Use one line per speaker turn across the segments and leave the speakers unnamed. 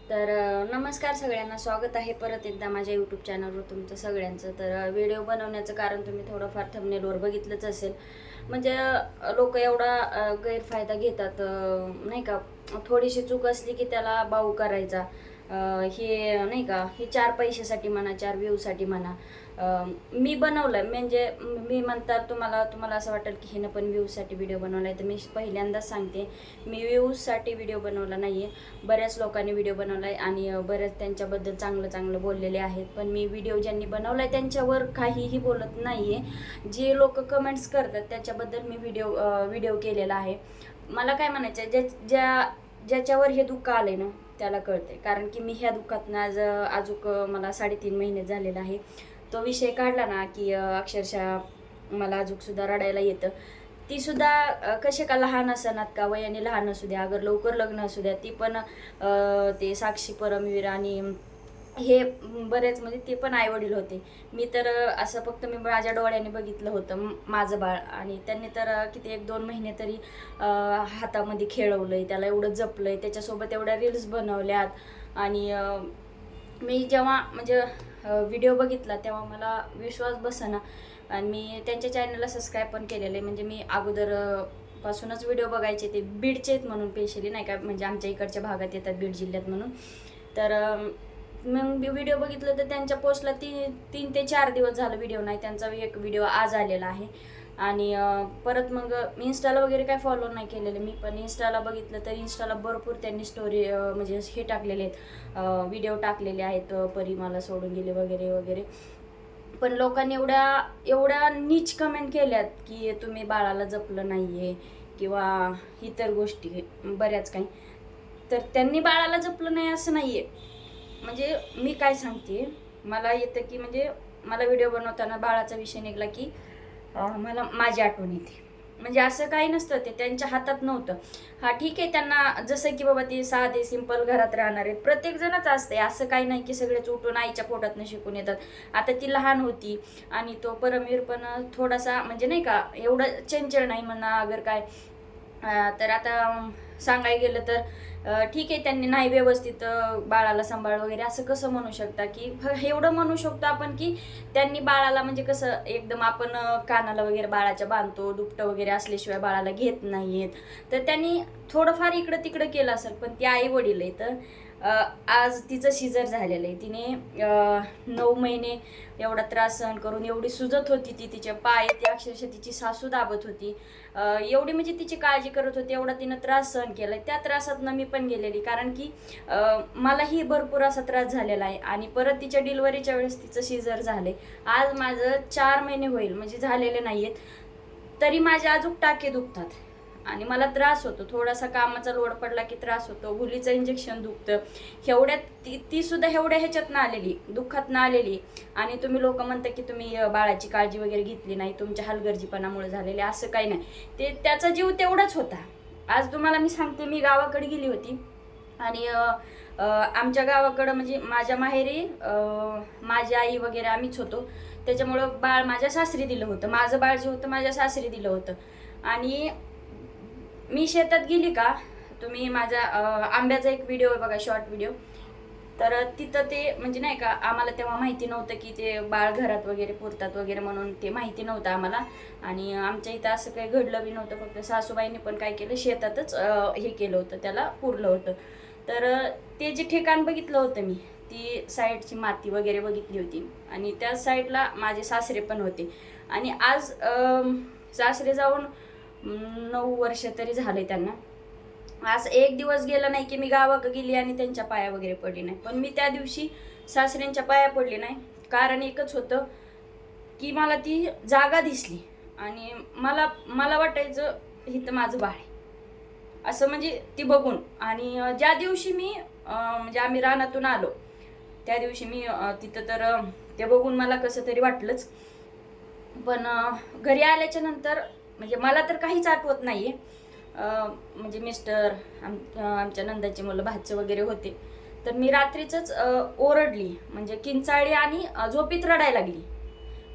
तर नमस्कार सगळ्यांना, स्वागत आहे परत एकदा माझ्या यूट्यूब चॅनलवर तुमचं सगळ्यांचं. तर व्हिडिओ बनवण्याचं कारण तुम्ही थोडंफार थंबनेलवर बघितलंच असेल. म्हणजे लोक एवढा गैरफायदा घेतात, नाही का. थोडीशी चूक असली की त्याला बाऊ करायचा. हे नाही का, हे 4 पैशासाठी म्हणा, 4 व्ह्यूसाठी म्हणा. मी बनवलं म्हणजे मी म्हणतात तुम्हाला तुम्हाला असं वाटेल की हिनं पण व्ह्यूजसाठी व्हिडिओ बनवला आहे. तर मी पहिल्यांदाच सांगते, मी व्ह्यूजसाठी व्हिडिओ बनवला नाही आहे. बऱ्याच लोकांनी व्हिडिओ बनवला आहे आणि बऱ्याच त्यांच्याबद्दल चांगलं चांगलं बोललेले आहेत. पण मी व्हिडिओ ज्यांनी बनवला आहे त्यांच्यावर काहीही बोलत नाही आहे. जे लोक कमेंट्स करतात त्याच्याबद्दल मी व्हिडिओ केलेला आहे. मला काय म्हणायचं आहे, ज्याच्यावर हे दुःख आलं ना त्याला कळते. कारण की मी ह्या दुःखातनं अजूक मला 3.5 महिने झालेला आहे. तो विषय काढला ना की अक्षरशः मला अजूकसुद्धा रडायला येतं. ती सुद्धा कसे का लहान असणार का, वयाने लहान असू द्या, अगर लवकर लग्न असू द्या, ती पण ते साक्षी परमवीर आणि हे बरेच म्हणजे ते पण आईवडील होते. मी तर असं फक्त मी माझ्या डोळ्याने बघितलं होतं माझं बाळ. आणि त्यांनी तर किती 1-2 महिने तरी हातामध्ये खेळवलंय, त्याला एवढं जपलंय, त्याच्यासोबत एवढ्या रील्स बनवल्यात. आणि मी जेव्हा म्हणजे व्हिडिओ बघितला तेव्हा मला विश्वास बसेना. आणि मी त्यांच्या चॅनलला सबस्क्राईब पण केलेलं आहे. म्हणजे मी अगोदर पासूनच व्हिडिओ बघायचे. ते बीडचे आहेत म्हणून स्पेशली, नाही का, म्हणजे आमच्या इकडच्या भागात येतात बीड जिल्ह्यात म्हणून. तर मग व्हिडिओ बघितलं तर त्यांच्या पोस्टला 3 ते 4 दिवस झालं व्हिडिओ नाही. त्यांचा एक व्हिडिओ आज आलेला आहे. आणि परत मग इन्स्टाला वगैरे काय फॉलो नाही केलेलं मी. पण इन्स्टाला बघितलं तर इन्स्टाला भरपूर त्यांनी स्टोरी म्हणजे हे टाकलेले आहेत, व्हिडिओ टाकलेले आहेत, परी मला सोडून गेले वगैरे वगैरे. पण लोकांनी एवढ्या नीच कमेंट केल्यात की तुम्ही बाळाला जपलं नाही आहे किंवा इतर गोष्टी बऱ्याच काही. तर त्यांनी बाळाला जपलं नाही असं नाही आहे. म्हणजे मी काय सांगते, मला येतं की म्हणजे मला व्हिडिओ बनवताना बाळाचा विषय निघाला की मला माझी आठवण येते. म्हणजे असं काही नसतं, ते त्यांच्या हातात नव्हतं. हा ठीक आहे, त्यांना जसं की बाबा ते साधे सिंपल घरात राहणार आहेत, प्रत्येक जणच असते. असं काही नाही की सगळेच उठून आईच्या पोटातनं शिकून येतात. आता ती लहान होती आणि तो परमवीर पण थोडासा म्हणजे नाही का एवढं चंचल नाही म्हणा अगर काय. तर आता सांगायला गेलं तर ठीक आहे, त्यांनी नाही व्यवस्थित बाळाला सांभाळ वगैरे असं कसं म्हणू शकता की एवढं म्हणू शकतो आपण की त्यांनी बाळाला म्हणजे कसं एकदम आपण कानाला वगैरे बाळाच्या बांधतो, दुपटं वगैरे असल्याशिवाय बाळाला घेत नाहीयेत. तर त्यांनी थोडंफार इकडं तिकडं केलं असेल. पण ती आई वडील आहे. तर आज तिचं सिजर झालेलं आहे. तिने 9 महिने एवढा त्रास सहन करून एवढी सुजत होती ती, तिचे पाय ती अक्षरशः तिची सासू दाबत होती. एवढी म्हणजे तिची काळजी करत होती, एवढा तिनं त्रास सहन केलाय. त्या त्रासातनं मी पण गेलेली. कारण की मलाही भरपूर असा त्रास झालेला आहे. आणि परत तिच्या डिलिव्हरीच्या वेळेस तिचं सिजर झाले. आज माझं 4 महिने होईल म्हणजे झालेले नाहीयेत, तरी माझे अजून टाके दुखतात आणि मला त्रास होतो. थोडासा कामाचा लोड पडला की त्रास होतो, भुलीचं इंजेक्शन दुखतं. एवढ्यात ती सुद्धा एवढ्या ह्याच्यातनं आलेली, दुःखातनं आलेली. आणि तुम्ही लोक म्हणता की तुम्ही बाळाची काळजी वगैरे घेतली नाही, तुमच्या हलगर्जीपणामुळे झालेले. असं काही नाही, ते त्याचा जीव तेवढाच होता. आज तुम्हाला मी सांगते, मी गावाकडे गेली होती आणि आमच्या गावाकडं म्हणजे माझ्या माहेरी माझी आई वगैरे आम्हीच होतो. त्याच्यामुळं बाळ माझ्या सासरी दिलं होतं, माझं बाळ जे होतं माझ्या सासरी दिलं होतं. आणि मी शेतात गेली का, तुम्ही माझा आंब्याचा एक व्हिडिओ आहे बघा, शॉर्ट व्हिडिओ. तर तिथं ते म्हणजे नाही का, आम्हाला तेव्हा माहिती नव्हतं की ते बाळ घरात वगैरे पुरतात वगैरे म्हणून, ते माहिती नव्हतं आम्हाला. आणि आमच्या इथं असं काही घडलं बी नव्हतं. फक्त सासूबाईंनी पण काय केलं, शेतातच हे केलं होतं, त्याला पुरलं होतं. तर ते जे ठिकाण बघितलं होतं मी, ती साईडची माती वगैरे बघितली होती. आणि त्या साईडला माझे सासरे पण होते. आणि आज सासरे जाऊन 9 वर्ष तरी झाले त्यांना. असं एक दिवस गेला नाही की मी गावाकडे गेली आणि त्यांच्या पाया वगैरे पडली नाही. पण मी त्या दिवशी सासऱ्यांच्या पाया पडली नाही. कारण एकच होतं की मला ती जागा दिसली आणि मला मला वाटायचं इथं माझं बाळ आहे असं, म्हणजे ती बघून. आणि ज्या दिवशी मी म्हणजे आम्ही रानातून आलो त्या दिवशी मी तिथं तर ते बघून मला कसं तरी वाटलंच. पण घरी आल्याच्या नंतर म्हणजे मला तर काहीच आठवत नाहीये. म्हणजे मिस्टर आमच्या नंदाची मुलं भाचे वगैरे होते. तर मी रात्रीच ओरडली, म्हणजे किंचाळली आणि झोपीत रडायला लागली.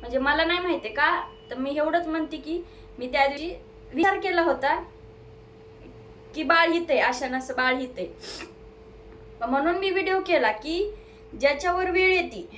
म्हणजे मला नाही माहिती का, तर मी एवढंच म्हणते की मी त्या दिवशी विचार केला होता की बाळ हिते, अशा नसं बाळ हिते. म्हणून मी व्हिडिओ केला की ज्याच्यावर वेळ येते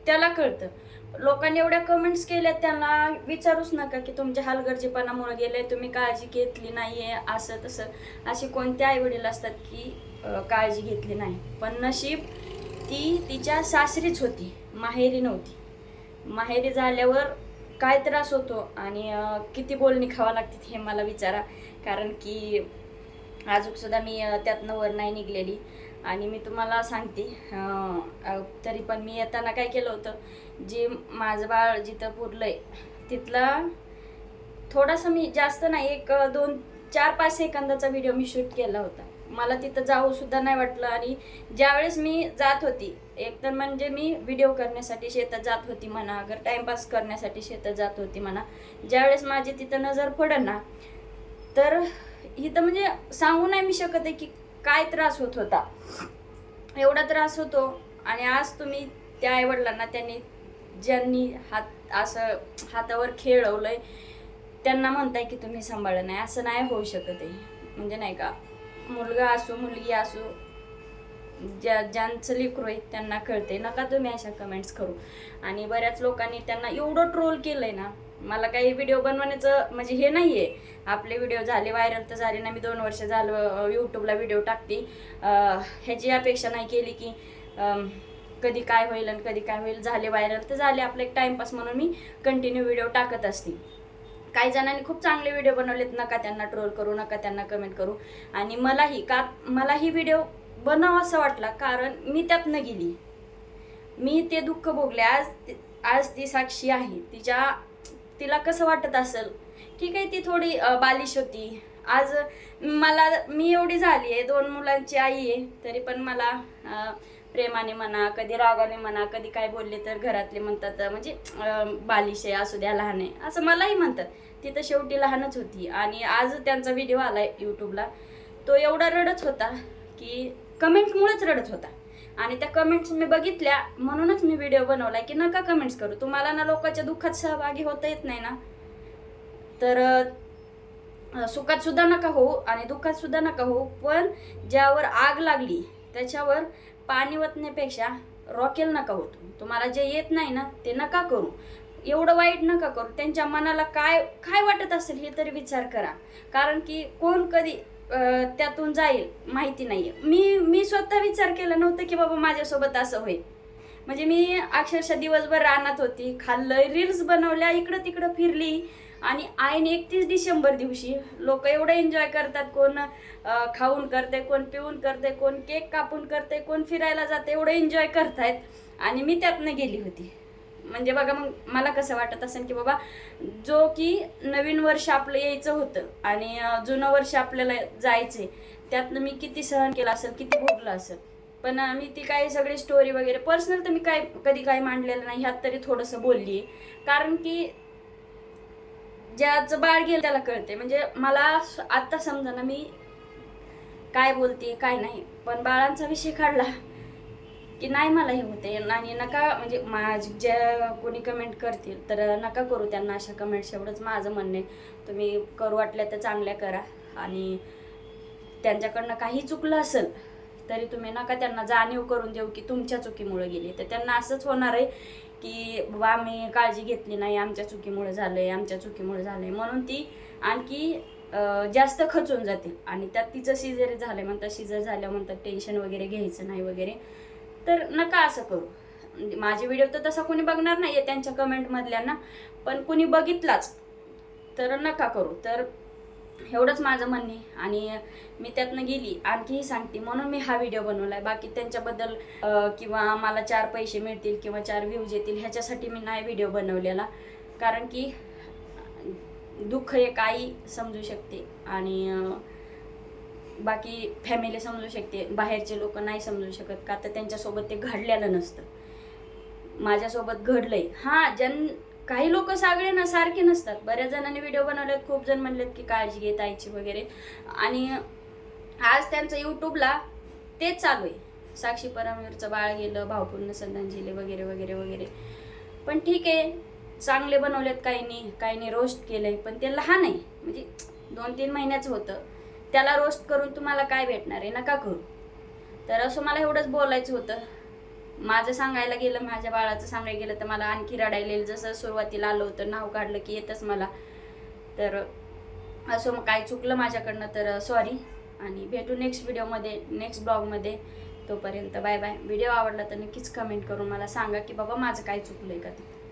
त्याला कळतं. लोकांनी एवढ्या कमेंट्स केल्या, त्यांना विचारूच नका की तुमच्या हलगर्जीपणामुळे गेले, तुम्ही काळजी घेतली नाहीये, असं तसं. असे कोणते आई वडील असतात की काळजी घेतली नाही. पण नशीब ती तिच्या सासरीच होती, माहेरी नव्हती. माहेरी झाल्यावर काय त्रास होतो आणि किती बोलणी खावा लागते हे मला विचारा. कारण की अजून सुद्धा मी त्यातनं वर नाही निघलेली. आणि मी तुम्हाला सांगते, तरी पण मी येताना काय केलं होतं, जे माझं बाळ जिथं पुरलंय तिथला थोडासा, मी जास्त नाही, एक 2-4-5 सेकंदाचा व्हिडिओ मी शूट केला होता. मला तिथं जाऊ सुद्धा नाही वाटलं. आणि ज्यावेळेस मी जात होती, एकतर म्हणजे मी व्हिडिओ करण्यासाठी शेतात जात होती म्हणा, अगर टाइमपास करण्यासाठी शेतात जात होती म्हणा, ज्यावेळेस माझी तिथं नजर पडन ना, तर इथं म्हणजे सांगू नाही मी शकत आहे की काय त्रास होत होता. एवढा त्रास होतो. आणि आज तुम्ही त्या आईवडिलांना, ज्यांनी असं हातावर खेळवलंय, त्यांना म्हणताय की तुम्ही सांभाळलं नाही. असं नाही होऊ शकत आहे. म्हणजे नाही का, मुलगा असो मुलगी असो, ज्यांचं लेकरू आहे त्यांना कळते. नका तुम्ही अशा कमेंट्स करू. आणि बऱ्याच लोकांनी त्यांना एवढं ट्रोल केलंय ना. मला काही व्हिडिओ बनवण्याचं म्हणजे हे नाहीये. आपले व्हिडिओ झाले व्हायरल तर झाले ना. मी 2 वर्ष झालं यूट्यूबला व्हिडिओ टाकते. ह्याची अपेक्षा नाही केली की कधी काय होईल आणि कधी काय होईल. झाले व्हायरल तर झाले, आपलं एक टाइमपास म्हणून मी कंटिन्यू व्हिडिओ टाकत असते. काही जणांनी खूप चांगले व्हिडिओ बनवलेत, नका त्यांना ट्रोल करू, नका त्यांना कमेंट करू. आणि मलाही व्हिडिओ बनावा असं वाटला, कारण मी त्यातनं गेली, मी ते दुःख भोगले. आज ती साक्षी आहे. तिला कसं वाटत असेल. ठीक आहे, ती थोडी बालिश होती. आज मी एवढी झाली आहे, 2 मुलांची आई आहे, तरी पण मला प्रेमाने म्हणा, कधी रागाने म्हणा, कधी काय बोलले तर घरातले म्हणतात म्हणजे बालिश आहे, असू द्या, लहान आहे, असं मलाही म्हणतात. ती तर शेवटी लहानच होती. आणि आज त्यांचा व्हिडिओ आलाय यूट्यूबला, तो एवढा रडत होता की कमेंटमुळेच रडत होता. आणि त्या कमेंट्स मी बघितल्या, म्हणूनच मी व्हिडिओ बनवलाय की नका कमेंट्स करू. तुम्हाला ना लोकांच्या दुःखात सहभागी होता येत नाही ना, तर सुखात सुद्धा नका होऊ आणि दुःखात सुद्धा नका होऊ. पण ज्यावर आग लागली त्याच्यावर पाणी ओतण्यापेक्षा रॉकेल नका होतो. तुम्हाला जे येत नाही ना ते नका करू, एवढं वाईट नका करू. त्यांच्या मनाला काय वाटत असेल हे तरी विचार करा. कारण की कोण कधी त्यातून जाईल माहिती नाहीये. मी स्वतः विचार केला नव्हतं की बाबा माझ्यासोबत असं होईल. म्हणजे मी अक्षरशः दिवसभर रानात होती, खाल्लं, रील्स बनवल्या, इकडं तिकडं फिरली. आणि आईने 31 डिसेंबर दिवशी लोक एवढं एन्जॉय करतात. कोण खाऊन करते, कोण पिऊन करते, कोण केक कापून करते, कोण फिरायला जाते, एवढं एन्जॉय करतायत. आणि मी त्यातनं गेली होती. म्हणजे बघा मग मला कसं वाटत असेल की बाबा, जो की नवीन वर्ष आपलं यायचं होतं आणि जुनं वर्ष आपल्याला जायचंय, त्यातनं मी किती सहन केलं असेल, किती भोगलं असेल. पण मी ती काही सगळी स्टोरी वगैरे पर्सनल तर मी कधी काय मांडलेलं नाही. ह्यात तरी थोडंसं बोलली, कारण की ज्याचं बाळ गेलं त्याला कळते. म्हणजे मला आता समजा ना मी काय बोलते काय नाही, पण बाळांचा विषय काढला की नाही मला हे होते. आणि नका म्हणजे ज्या कोणी कमेंट करतील तर नका करू त्यांना अशा कमेंट्स, एवढंच माझं म्हणणे. तुम्ही करू वाटल्या तर चांगल्या करा. आणि त्यांच्याकडनं काही चुकलं असेल तरी तुम्ही नका त्यांना जाणीव करून देऊ की तुमच्या चुकीमुळे गेली. तर त्यांना असंच होणार आहे की बाबा आम्ही काळजी घेतली नाही, आमच्या चुकीमुळे झालंय, आमच्या चुकीमुळे झालंय, म्हणून ती आणखी जास्त खचून जाते. आणि त्यात तिचं सिजर झालंय म्हणतात, सिजर झालं म्हणतात टेन्शन वगैरे घ्यायचं नाही वगैरे. तर नका असं करू. माझे व्हिडिओ तर तसा कोणी बघणार नाही आहे त्यांच्या कमेंटमधल्यांना, पण कोणी बघितलाच तर नका करू. तर एवढंच माझं म्हणणे. आणि मी त्यातनं गेली, आणखीही सांगते म्हणून मी हा व्हिडिओ बनवलाय. बाकी त्यांच्याबद्दल किंवा मला 4 पैसे मिळतील किंवा 4 व्ह्यूज येतील ह्याच्यासाठी मी नाही व्हिडिओ बनवलेला. कारण की दुःख एक आई समजू शकते आणि बाकी फॅमिली समजू शकते, बाहेरचे लोक नाही समजू शकत. का तर त्यांच्यासोबत ते घडलेलं नसतं. माझ्यासोबत घडलंय. काही लोक सगळे ना सारखे नसतात. बऱ्याच जणांनी व्हिडिओ बनवलेत, खूप जण म्हणलेत की काळजी घेत आईची वगैरे. आणि आज त्यांचं यूट्यूबला तेच चालू आहे, साक्षी परमवीरचं बाळ गेलं, भावपूर्ण श्रद्धांजली वगैरे वगैरे वगैरे. पण ठीक आहे, चांगले बनवलेत काहींनी रोस्ट केलंय. पण ते लहान आहे, म्हणजे 2-3 महिन्याचं होतं. त्याला रोस्ट करून तुम्हाला काय भेटणार आहे? नका करू. तर असं मला एवढंच बोलायचं होतं. माझं सांगायला गेलं, माझ्या बाळाचं सांगायला गेलं तर मला आणखी रडायला येईल. जसं सुरुवातीला आलं होतं, नाव काढलं की येतच मला. तर असं मग काय चुकलं माझ्याकडनं तर सॉरी. आणि भेटू नेक्स्ट व्हिडिओमध्ये, नेक्स्ट ब्लॉगमध्ये. तोपर्यंत बाय बाय. व्हिडिओ आवडला तर नक्कीच कमेंट करून मला सांगा की बाबा माझं काय चुकलंय का ते.